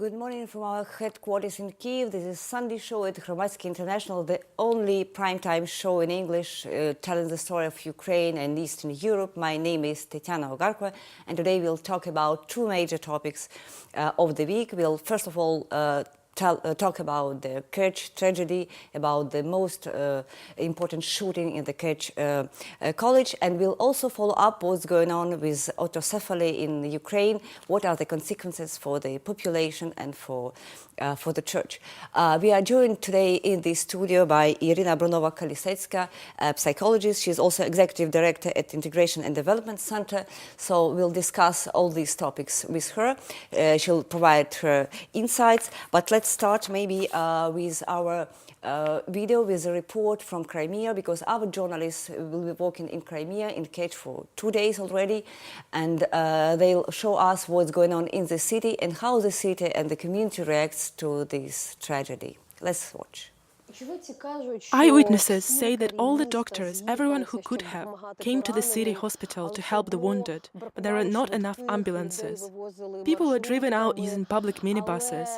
Good morning from our headquarters in Kyiv. This is Sunday show at Hromadske International, the only primetime show in English telling the story of Ukraine and Eastern Europe. My name is Tetiana Ogarkova, and today we'll talk about two major topics of the week. We'll first of all talk about the Kerch tragedy, about the most important shooting in the Kerch college, and we'll also follow up what's going on with autocephaly in Ukraine, what are the consequences for the population and for the church. We are joined today in the studio by Iryna Brunova-Kalisetska, a psychologist. She's also executive director at Integration and Development Center, so we'll discuss all these topics with her. She'll provide her insights, but let's start maybe with our video with a report from Crimea, because our journalists will be working in Crimea, in Kerch, for 2 days already, and they'll show us what's going on in the city and how the city and the community reacts to this tragedy. Let's watch. Eyewitnesses say that all the doctors, everyone who could have, came to the city hospital to help the wounded, but there are not enough ambulances. People were driven out using public minibuses.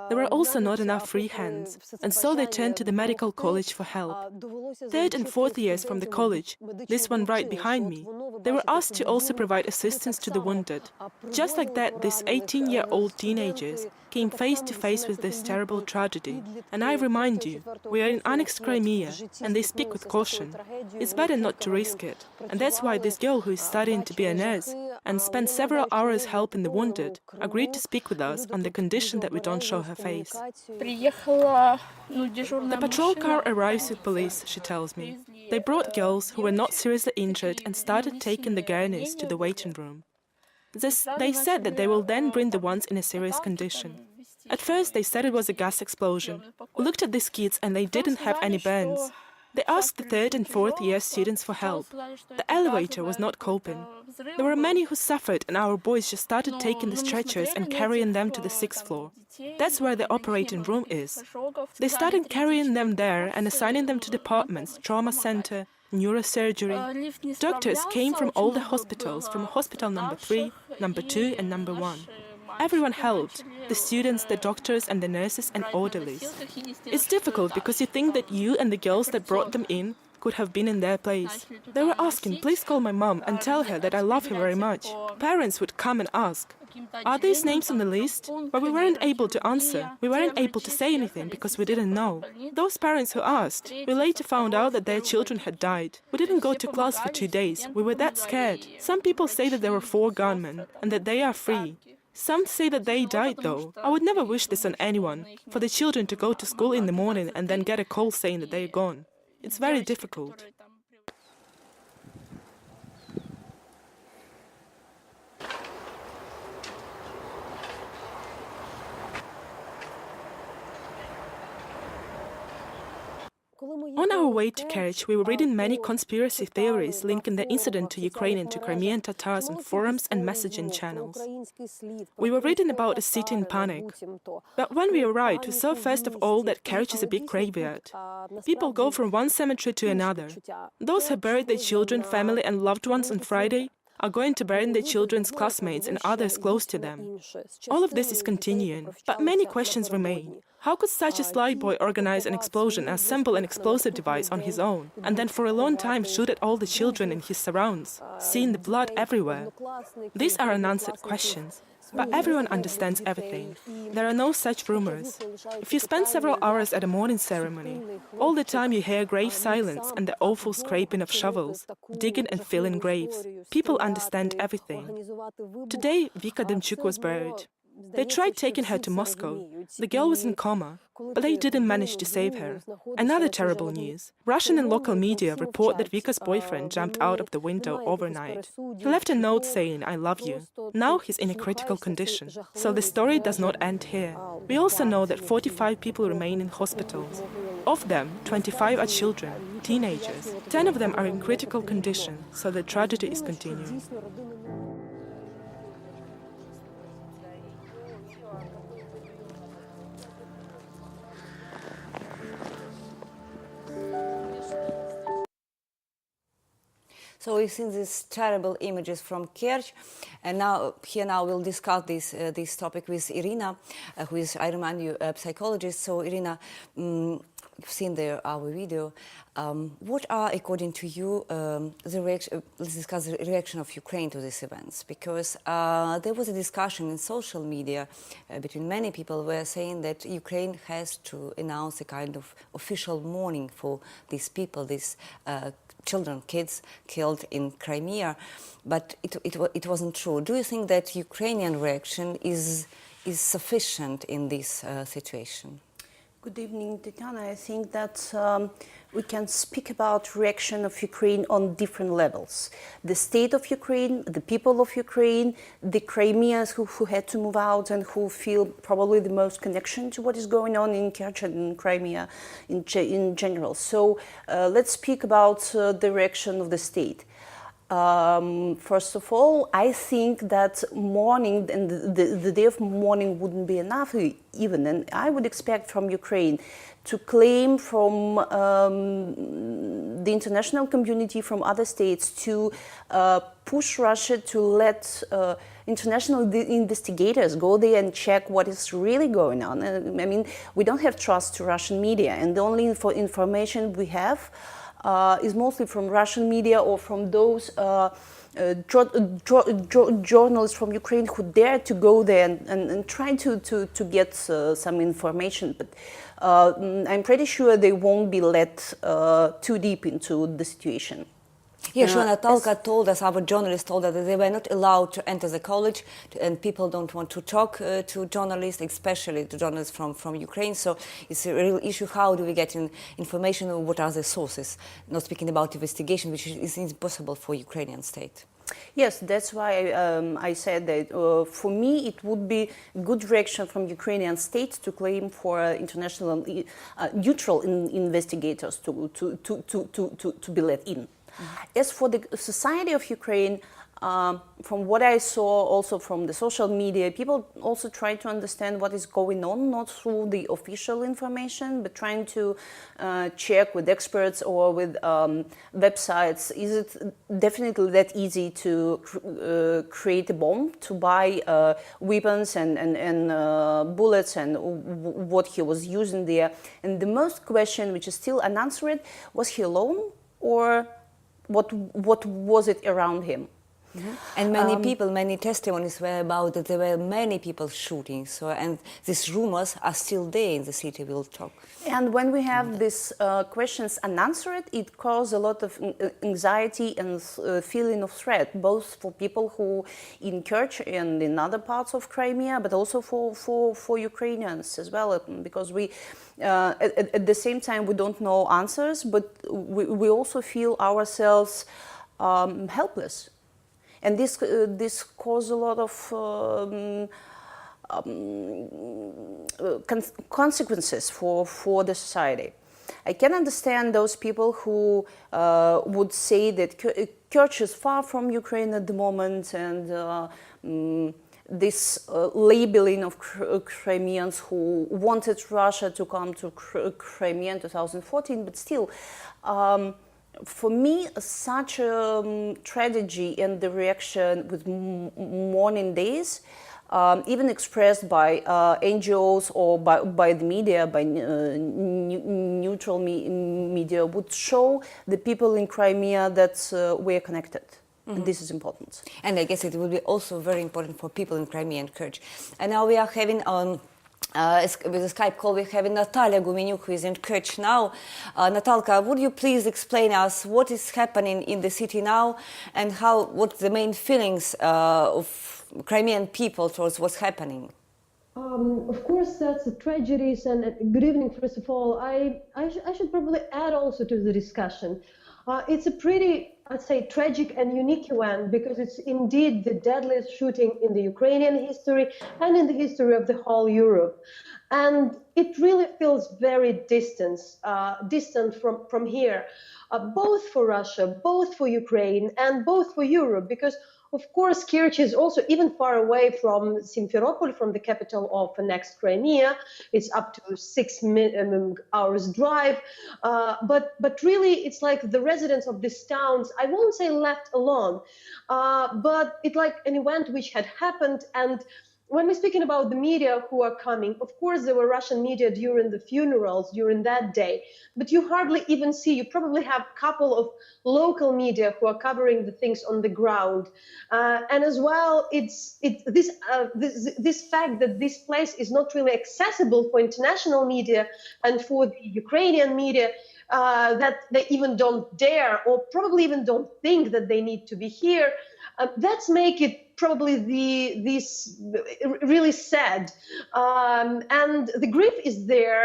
There were also not enough free hands, and so they turned to the medical college for help. Third and fourth years from the college, this one right behind me, they were asked to also provide assistance to the wounded. Just like that, these 18-year-old teenagers came face to face with this terrible tragedy. And I remind you, we are in annexed Crimea, and they speak with caution. It's better not to risk it. And that's why this girl who is studying to be a nurse and spent several hours helping the wounded agreed to speak with us on the condition that we don't show her face. The patrol car arrives with police, she tells me. They brought girls who were not seriously injured and started taking the gurneys to the waiting room. They said that they will then bring the ones in a serious condition. At first they said it was a gas explosion. We looked at these kids and they didn't have any burns. They asked the third and fourth year students for help. The elevator was not coping. There were many who suffered, and our boys just started taking the stretchers and carrying them to the 6th floor. That's where the operating room is. They started carrying them there and assigning them to departments, trauma center, neurosurgery. Doctors came from all the hospitals, from hospital number 3, number 2 and number 1. Everyone helped, the students, the doctors and the nurses and orderlies. It's difficult because you think that you and the girls that brought them in could have been in their place. They were asking, please call my mom and tell her that I love her very much. Parents would come and ask, are these names on the list? But we weren't able to answer. We weren't able to say anything because we didn't know. Those parents who asked, we later found out that their children had died. We didn't go to class for 2 days. We were that scared. Some people say that there were 4 gunmen and that they are free. Some say that they died, though. I would never wish this on anyone, for the children to go to school in the morning and then get a call saying that they're gone. It's very difficult. On our way to Kerch, we were reading many conspiracy theories linking the incident to Ukraine and to Crimean Tatars on forums and messaging channels. We were reading about a city in panic. But when we arrived, we saw first of all that Kerch is a big graveyard. People go from one cemetery to another. Those who buried their children, family and loved ones on Friday are going to bury their children's classmates and others close to them. All of this is continuing, but many questions remain. How could such a sly boy organize an explosion, assemble an explosive device on his own, and then for a long time shoot at all the children in his surrounds, seeing the blood everywhere? These are unanswered questions. But everyone understands everything. There are no such rumors. If you spend several hours at a mourning ceremony, all the time you hear grave silence and the awful scraping of shovels, digging and filling graves. People understand everything. Today, Vika Demchuk was buried. They tried taking her to Moscow. The girl was in coma, but they didn't manage to save her. Another terrible news. Russian and local media report that Vika's boyfriend jumped out of the window overnight. He left a note saying, I love you. Now he's in a critical condition. So the story does not end here. We also know that 45 people remain in hospitals. Of them, 25 are children, teenagers. 10 of them are in critical condition, so the tragedy is continuing. So we've seen these terrible images from Kerch, and now we'll discuss this topic with Iryna, who is, I remind you, a psychologist. So Iryna, you've seen our video. What are, according to you, the reaction? Let's discuss the reaction of Ukraine to these events, because there was a discussion in social media between many people who were saying that Ukraine has to announce a kind of official mourning for these people, these children, kids killed in Crimea, but it wasn't true. Do you think that Ukrainian reaction is sufficient in this situation? Good evening, Tatiana. I think that we can speak about reaction of Ukraine on different levels. The state of Ukraine, the people of Ukraine, the Crimeans who had to move out and who feel probably the most connection to what is going on in Kerch and in Crimea in general. So let's speak about the reaction of the state. First of all, I think that mourning and the day of mourning wouldn't be enough even, and I would expect from Ukraine to claim from the international community, from other states, to push Russia to let international investigators go there and check what is really going on. I mean, we don't have trust to Russian media, and the only information we have is mostly from Russian media or from those journalists from Ukraine who dare to go there and try to get some information. But I'm pretty sure they won't be let too deep into the situation. Yeah, sure. Natalka told us, our journalist told us that they were not allowed to enter the college, and people don't want to talk to journalists, especially to journalists from Ukraine. So it's a real issue. How do we get information? What are the sources? Not speaking about investigation, which is impossible for Ukrainian state. Yes, that's why I said that for me it would be good reaction from Ukrainian state to claim for international neutral investigators to be let in. As for the society of Ukraine, from what I saw also from the social media, people also try to understand what is going on, not through the official information, but trying to check with experts or with websites. Is it definitely that easy to create a bomb, to buy weapons and bullets and what he was using there? And the most question, which is still unanswered, was he alone or what was it around him? Mm-hmm. And many people, many testimonies were about that there were many people shooting. So, and these rumors are still there in the city. We'll talk. And when we have these questions unanswered, it causes a lot of anxiety and feeling of threat, both for people who in Kerch and in other parts of Crimea, but also for Ukrainians as well, because we at the same time we don't know answers, but we also feel ourselves helpless. And this caused a lot of consequences for the society. I can understand those people who would say that Kerch is far from Ukraine at the moment, and this labeling of Crimeans who wanted Russia to come to Crimea in 2014, but still, for me, such a tragedy and the reaction with mourning days, even expressed by NGOs or by the media, by neutral media, would show the people in Crimea that we are connected. Mm-hmm. And this is important. And I guess it will be also very important for people in Crimea and Kerch. And now we are having with a Skype call, we're having Natalia Gumenyuk, who is in Kerch now. Natalka, would you please explain us what is happening in the city now and what the main feelings of Crimean people towards what's happening? Of course, that's a tragedy. And good evening, first of all. I should probably add also to the discussion. It's a pretty, I'd say, tragic and unique one, because it's indeed the deadliest shooting in the Ukrainian history and in the history of the whole Europe. And it really feels very distant from here, both for Russia, both for Ukraine, and both for Europe, because Of course, Kerch is also even far away from Simferopol, from the capital of annexed Crimea. It's up to 6 hours drive. But really, it's like the residents of these towns, I won't say left alone, but it's like an event which had happened. And when we're speaking about the media who are coming, of course, there were Russian media during the funerals, during that day, but you hardly even see, you probably have a couple of local media who are covering the things on the ground. And as well, it's this fact that this place is not really accessible for international media and for the Ukrainian media, that they even don't dare or probably even don't think that they need to be here. That's make it probably this really sad, and the grief is there.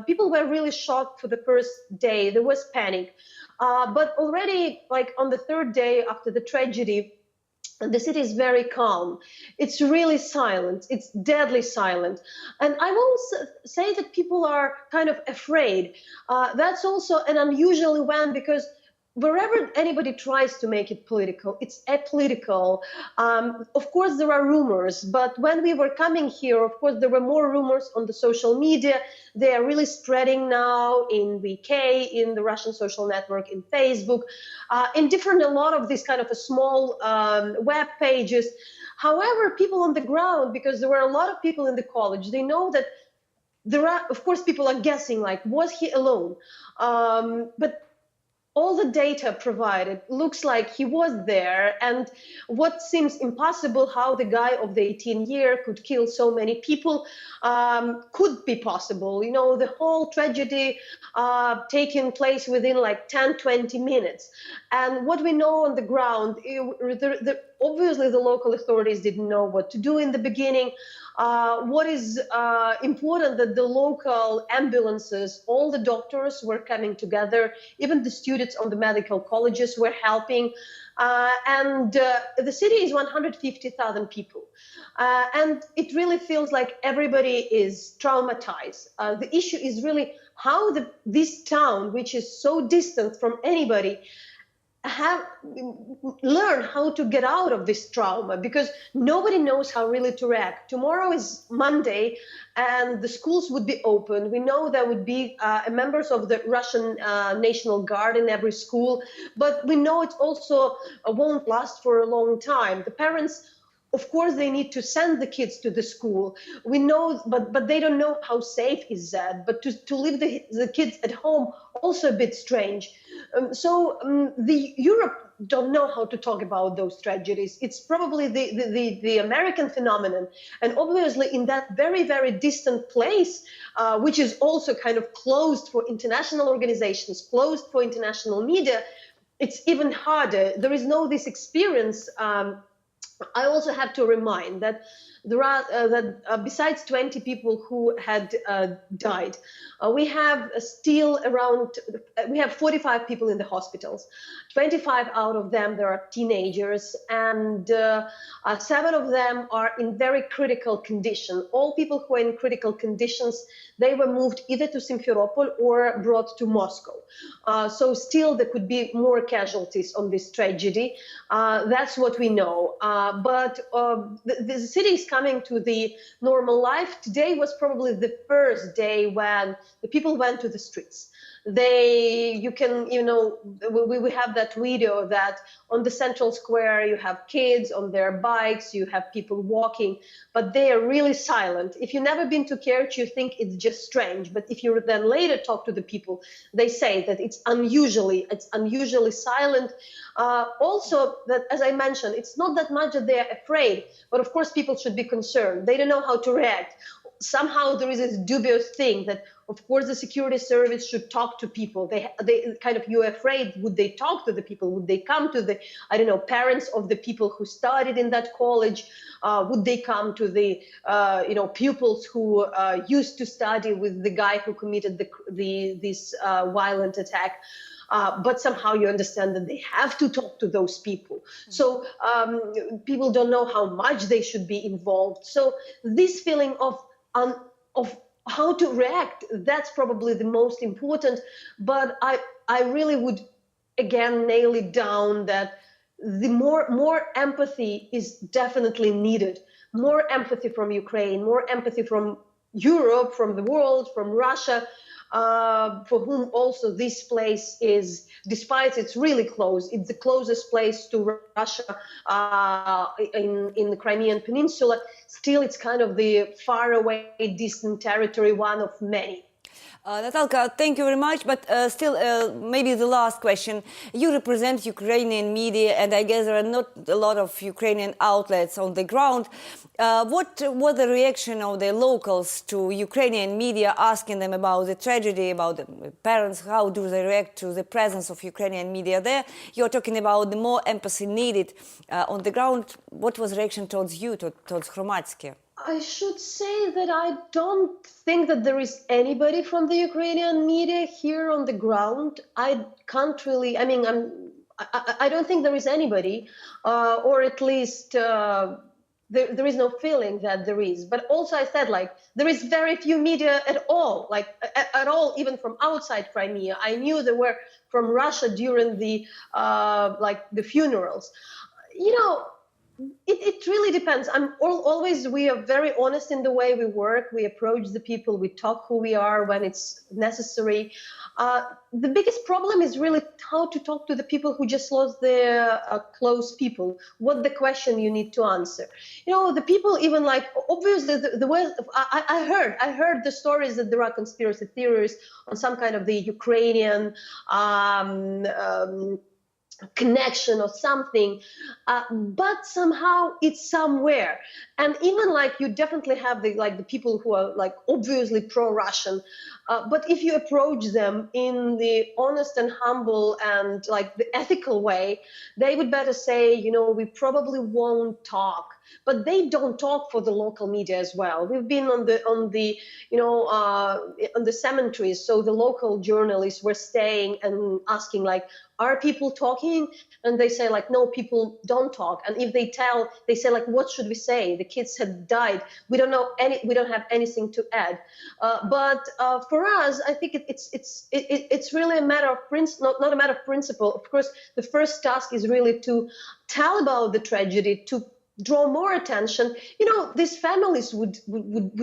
People were really shocked for the first day. There was panic, but already like on the third day after the tragedy, the city is very calm. It's really silent. It's deadly silent. And I won't say that people are kind of afraid. That's also an unusual event because wherever anybody tries to make it political, it's apolitical. Of course, there are rumors, but when we were coming here, of course, there were more rumors on the social media. They are really spreading now in VK, in the Russian social network, in Facebook, in different, a lot of these kind of a small web pages. However, people on the ground, because there were a lot of people in the college, they know that there are, of course, people are guessing, like, was he alone? But all the data provided looks like he was there, and what seems impossible, how the guy of the 18-year could kill so many people, could be possible. You know, the whole tragedy taking place within like 10-20 minutes. And what we know on the ground, obviously the local authorities didn't know what to do in the beginning. What is important that the local ambulances, all the doctors were coming together, even the students on the medical colleges were helping. And the city is 150,000 people. And it really feels like everybody is traumatized. The issue is really how this town, which is so distant from anybody, learn how to get out of this trauma, because nobody knows how really to react. Tomorrow is Monday and the schools would be open. We know there would be members of the Russian National Guard in every school, but we know it also won't last for a long time. The parents, of course, they need to send the kids to the school. We know, but they don't know how safe is that. But to leave the kids at home, also a bit strange. The Europe don't know how to talk about those tragedies. It's probably the American phenomenon. And obviously in that very, very distant place, which is also kind of closed for international organizations, closed for international media, it's even harder. There is no this experience. I also have to remind that there are besides 20 people who had died, we have still we have 45 people in the hospitals. 25 out of them, there are teenagers, and 7 of them are in very critical condition. All people who are in critical conditions, they were moved either to Simferopol or brought to Moscow. So still there could be more casualties on this tragedy. That's what we know. But the city is coming to the normal life. Today was probably the first day when the people went to the streets. We have that video that on the central square you have kids on their bikes, you have people walking, but they are really silent. If you've never been to Kerch, you think it's just strange, but if you then later talk to the people, they say that it's unusually silent. Also, that, as I mentioned, it's not that much that they are afraid, but of course people should be concerned. They don't know how to react. Somehow there is this dubious thing that, of course, the security service should talk to people. They kind of, you're afraid, would they talk to the people? Would they come to the, I don't know, parents of the people who studied in that college? Would they come to the, pupils who used to study with the guy who committed this violent attack? But somehow you understand that they have to talk to those people. So people don't know how much they should be involved. So this feeling of how to react, that's probably the most important. But I really would, again, nail it down that the more empathy is definitely needed. More empathy from Ukraine, more empathy from Europe, from the world, from Russia, for whom also this place is, despite it's really close, it's the closest place to Russia in the Crimean Peninsula, still it's kind of the far away, distant territory, one of many. Natalka, thank you very much, but still, maybe the last question. You represent Ukrainian media, and I guess there are not a lot of Ukrainian outlets on the ground. What was the reaction of the locals to Ukrainian media, asking them about the tragedy, about the parents? How do they react to the presence of Ukrainian media there? You're talking about the more empathy needed on the ground. What was the reaction towards you, towards Hromadske? I should say that I don't think that there is anybody from the Ukrainian media here on the ground. I can't really, I mean, I don't think there is anybody, or at least there is no feeling that there is. But also I said, like, there is very few media at all, like at all, even from outside Crimea. I knew there were from Russia during the, like the funerals. You know, it really depends. We are very honest in the way we work. We approach the people, we talk who we are when it's necessary. The biggest problem is really how to talk to the people who just lost their close people. What the question you need to answer. You know, the people even like, obviously the way I heard the stories that there are conspiracy theories on some kind of the Ukrainian connection or something, but somehow it's somewhere. And even like you definitely have the people who are like obviously pro-Russian, but if you approach them in the honest and humble and like the ethical way, they would better say, you know, we probably won't talk. But they don't talk for the local media as well. We've been on the cemeteries, so the local journalists were staying and asking like, are people talking? And they say like, no, people don't talk. And if they tell, they say like, what should we say? The kids had died. We don't have anything to add. But for us, I think it's really a matter of not a matter of principle. Of course, the first task is really to tell about the tragedy, to draw more attention. You know, these families would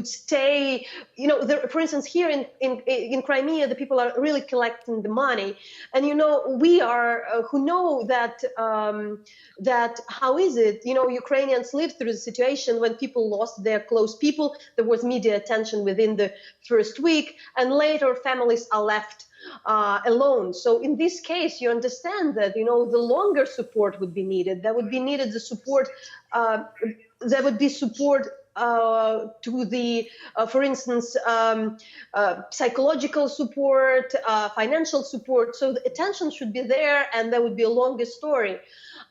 stay, you know, for instance, here in Crimea, the people are really collecting the money. And, you know, we are, who know that, that how is it, you know, Ukrainians lived through the situation when people lost their close people. There was media attention within the first week, and later families are left alone. So in this case, you understand that, you know, the longer support would be needed. There would be needed the support, there would be support to the, for instance, psychological support, financial support. So the attention should be there, and there would be a longer story.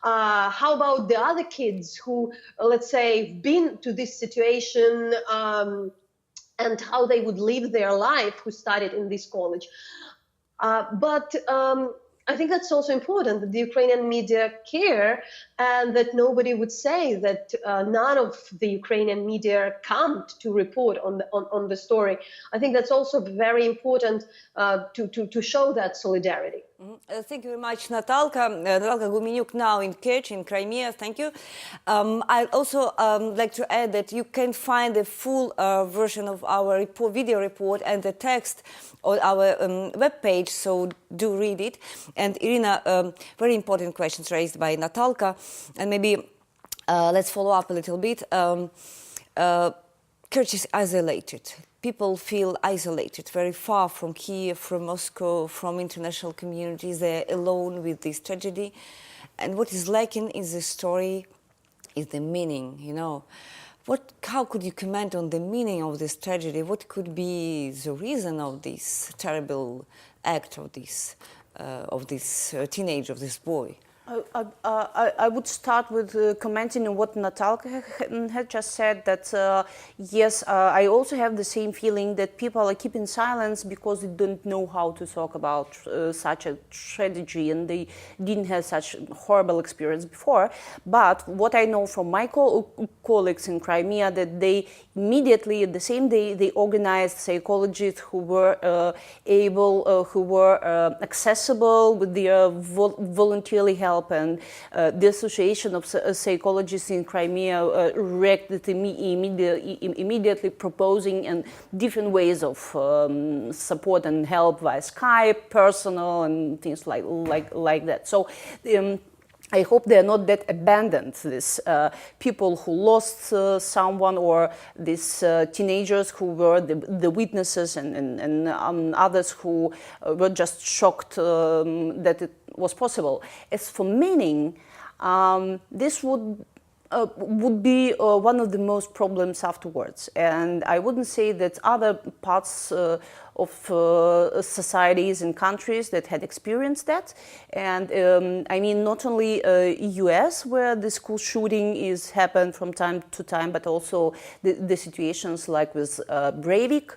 How about the other kids who, let's say, been to this situation, and how they would live their life, who studied in this college? But I think that's also important, that the Ukrainian media care, and that nobody would say that none of the Ukrainian media come to report on the story. I think that's also very important to show that solidarity. Thank you very much, Natalka. Natalka Gumenyuk now in Kerch, in Crimea. Thank you. I'd also like to add that you can find the full version of our video report and the text on our webpage, so do read it. And Iryna, very important questions raised by Natalka, and maybe let's follow up a little bit. Kerch is isolated. People feel isolated, very far from Kiev, from Moscow, from international communities. They're alone with this tragedy. And what is lacking in the story is the meaning, you know. How could you comment on the meaning of this tragedy? What could be the reason of this terrible act of this teenager, of this boy? I would start with commenting on what Natalka had just said, that yes, I also have the same feeling that people are keeping silence because they don't know how to talk about such a tragedy, and they didn't have such horrible experience before. But what I know from my colleagues in Crimea, that they immediately, the same day, they organized psychologists who were accessible with their voluntarily help help, and the Association of Psychologists in Crimea reacted immediately, proposing and different ways of support and help via Skype, personal, and things like that. So I hope they are not that abandoned, these people who lost someone, or these teenagers who were the witnesses, and others who were just shocked that it was possible. As for meaning, this would be one of the most problems afterwards. And I wouldn't say that other parts of societies and countries that had experienced that. And I mean, not only US, where the school shooting is happened from time to time, but also the situations like with Breivik,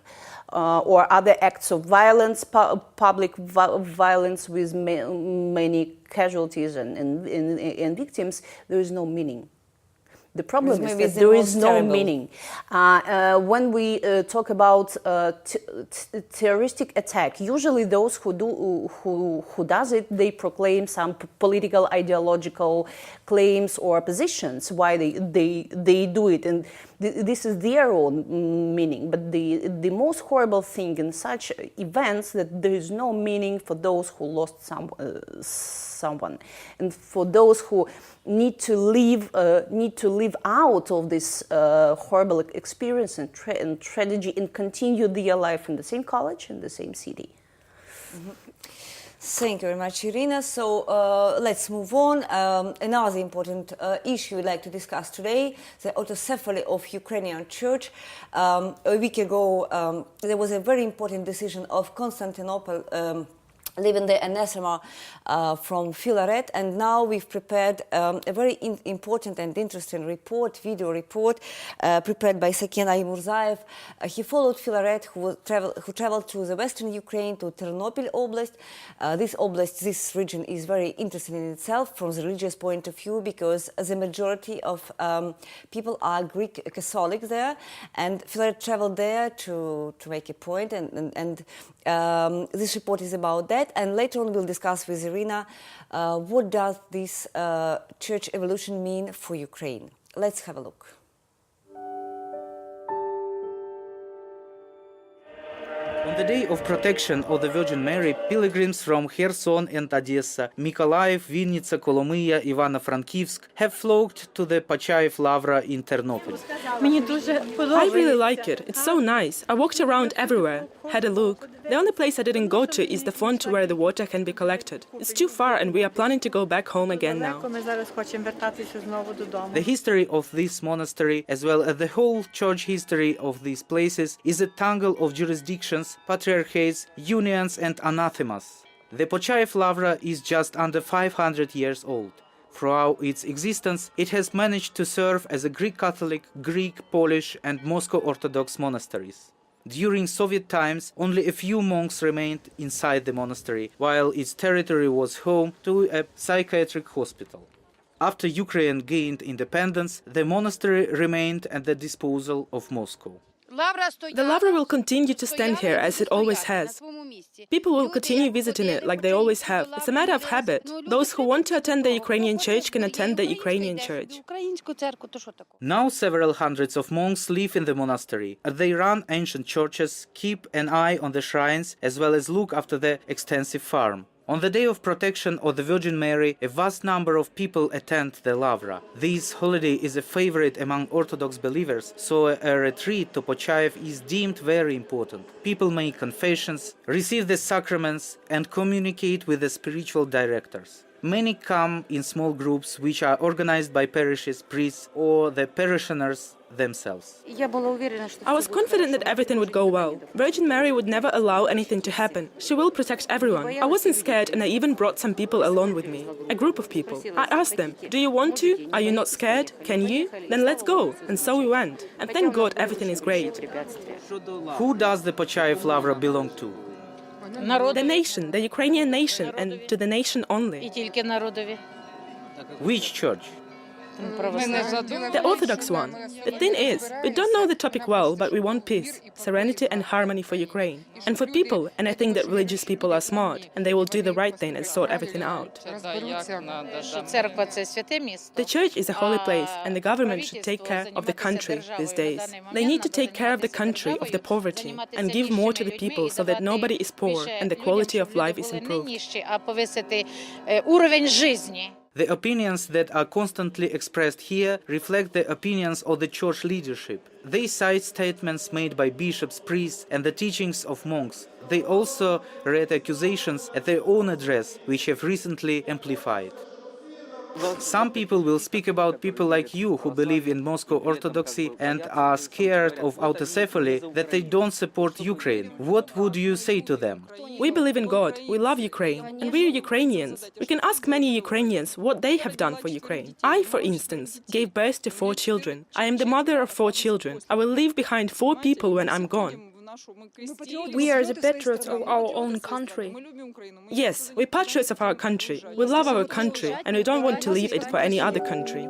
or other acts of violence, public violence with many casualties and victims. There is no meaning. The problem is that there is no meaning. When we talk about terroristic attack, usually those who does it, they proclaim some political, ideological claims or positions why they do it, and this is their own meaning. But the most horrible thing in such events that there is no meaning for those who lost someone, and for those who need to live out of this horrible experience and tragedy, and continue their life in the same college, in the same city. Mm-hmm. Thank you very much, Iryna. So let's move on. Another important issue we'd like to discuss today, the autocephaly of Ukrainian Church. A week ago, there was a very important decision of Constantinople leaving the anathema from Philaret, and now we've prepared a very important and interesting video report prepared by Sakenay Murzaev. He followed Philaret, who traveled to the western Ukraine, to Ternopil Oblast. This region is very interesting in itself from the religious point of view, because the majority of people are Greek Catholic there, and Philaret traveled there to make a point, and this report is about that. And later on we'll discuss with Iryna what does this church evolution mean for Ukraine. Let's have a look. On the day of protection of the Virgin Mary, pilgrims from Kherson and Odessa, Mykolaiv, Vinnytsia, Kolomyia, Ivano-Frankivsk have flocked to the Pachayev Lavra in Ternopil. I really like it. It's so nice. I walked around everywhere, had a look. The only place I didn't go to is the font where the water can be collected. It's too far, and we are planning to go back home again now. The history of this monastery, as well as the whole church history of these places, is a tangle of jurisdictions, patriarchates, unions and anathemas. The Pachayev Lavra is just under 500 years old. Throughout its existence, it has managed to serve as a Greek Catholic, Greek, Polish and Moscow Orthodox monasteries. During Soviet times, only a few monks remained inside the monastery, while its territory was home to a psychiatric hospital. After Ukraine gained independence, the monastery remained at the disposal of Moscow. The Lavra will continue to stand here as it always has. People will continue visiting it like they always have. It's a matter of habit. Those who want to attend the Ukrainian church can attend the Ukrainian church. Now several hundreds of monks live in the monastery. They run ancient churches, keep an eye on the shrines, as well as look after the extensive farm. On the day of protection of the Virgin Mary, a vast number of people attend the Lavra. This holiday is a favorite among Orthodox believers, so a retreat to Pachayev is deemed very important. People make confessions, receive the sacraments, and communicate with the spiritual directors. Many come in small groups which are organized by parishes, priests, or the parishioners themselves. I was confident that everything would go well. Virgin Mary would never allow anything to happen. She will protect everyone. I wasn't scared, and I even brought some people along with me. A group of people. I asked them, do you want to? Are you not scared? Can you? Then let's go. And so we went. And thank God everything is great. Who does the Pachayev Lavra belong to? The nation, the Ukrainian nation, and to the nation only. Which church? The Orthodox one. The thing is, we don't know the topic well, but we want peace, serenity and harmony for Ukraine. And for people, and I think that religious people are smart, and they will do the right thing and sort everything out. The church is a holy place, and the government should take care of the country these days. They need to take care of the country, of the poverty, and give more to the people so that nobody is poor and the quality of life is improved. The opinions that are constantly expressed here reflect the opinions of the church leadership. They cite statements made by bishops, priests, and the teachings of monks. They also read accusations at their own address, which have recently amplified. Some people will speak about people like you who believe in Moscow Orthodoxy and are scared of autocephaly, that they don't support Ukraine. What would you say to them? We believe in God, we love Ukraine, and we are Ukrainians. We can ask many Ukrainians what they have done for Ukraine. I, for instance, gave birth to 4 children. I am the mother of 4 children. I will leave behind 4 people when I'm gone. We are the patriots of our own country. Yes, we're patriots of our country. We love our country, and we don't want to leave it for any other country.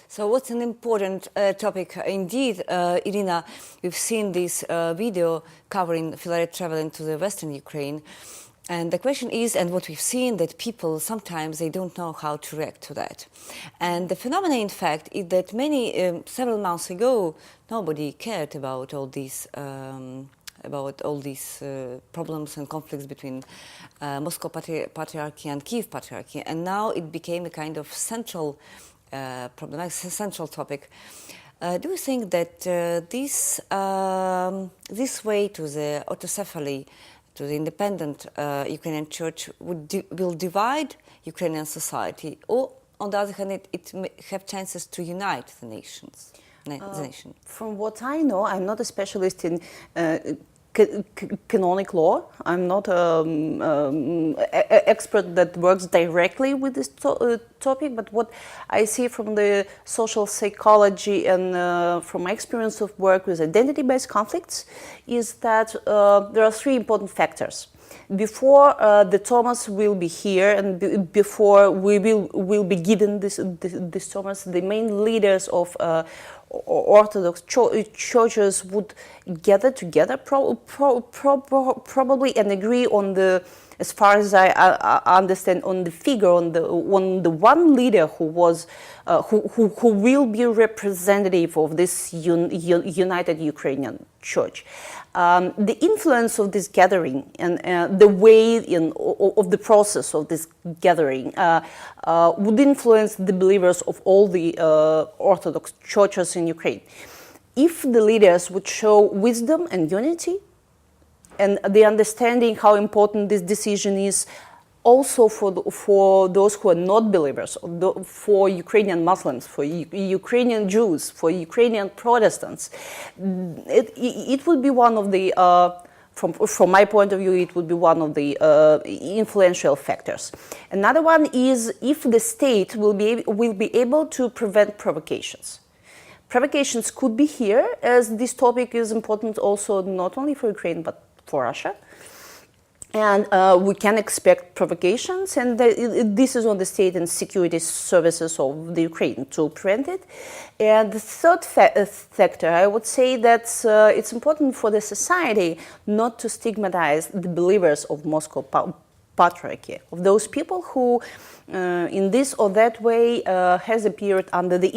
So what's an important topic indeed, Iryna? We've seen this video covering Filaret traveling to the western Ukraine. And the question is, and what we've seen, that people sometimes they don't know how to react to that. And the phenomenon, in fact, is that several months ago, nobody cared about all these problems and conflicts between Moscow Patriarchate and Kiev Patriarchate, and now it became a kind of central problem, a central topic. Do you think that this way to the autocephaly, to the independent Ukrainian Church, will divide Ukrainian society, or on the other hand, it may have chances to unite the nation? From what I know, I'm not a specialist in canonic law. I'm not an expert that works directly with this topic, but what I see from the social psychology and from my experience of work with identity-based conflicts is that there are 3 important factors. Before the Thomas will be here and before we will be given this Thomas, the main leaders of Orthodox churches would gather together probably and agree on the, as far as I understand, on the figure, on the one leader who will be representative of this united Ukrainian Church. The influence of this gathering and the way of the process of this gathering would influence the believers of all the Orthodox churches in Ukraine. If the leaders would show wisdom and unity and the understanding how important this decision is also for those who are not believers, for Ukrainian Muslims, for Ukrainian Jews, for Ukrainian Protestants, it would be one of the, from my point of view, it would be one of the influential factors. Another one is if the state will be able to prevent provocations. Provocations could be here, as this topic is important also not only for Ukraine but for Russia. And we can expect provocations, and this is on the state and security services of the Ukraine to prevent it. And the third factor, I would say that it's important for the society not to stigmatize the believers of Moscow Patriarchate, of those people who in this or that way has appeared under the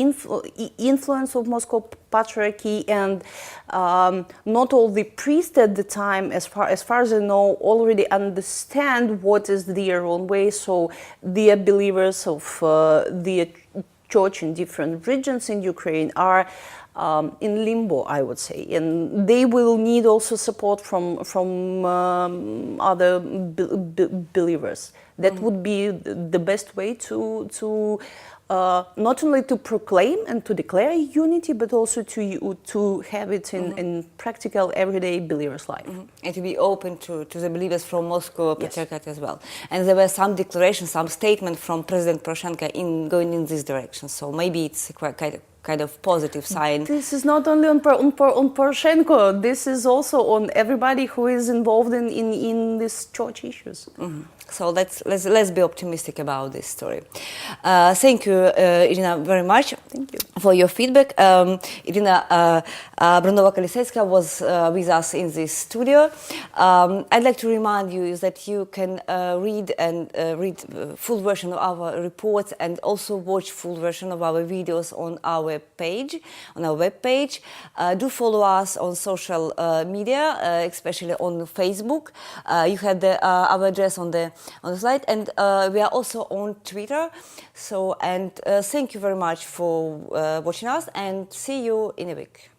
influence of Moscow Patriarchy, and not all the priests at the time, as far as I know, already understand what is their own way, so they are believers of the church in different regions in Ukraine are in limbo, I would say, and they will need also support from other believers. That would be the best way to not only to proclaim and to declare unity, but also to have it in practical everyday believers' life. And to be open to the believers from Moscow Patriarchate as well. And there were some declarations, some statement from President Poroshenko going in this direction. So maybe it's a kind of positive sign. This is not only on Poroshenko. This is also on everybody who is involved in these church issues. So let's let's be optimistic about this story. Thank you, Iryna, very much. Thank you for your feedback. Iryna Brunova-Kalisetska was with us in this studio. I'd like to remind you is that you can read full version of our reports and also watch full version of our videos on our page, on our webpage. Do follow us on social media, especially on Facebook. You have our address on the slide, and we are also on Twitter. So, and thank you very much for watching us, and see you in a week.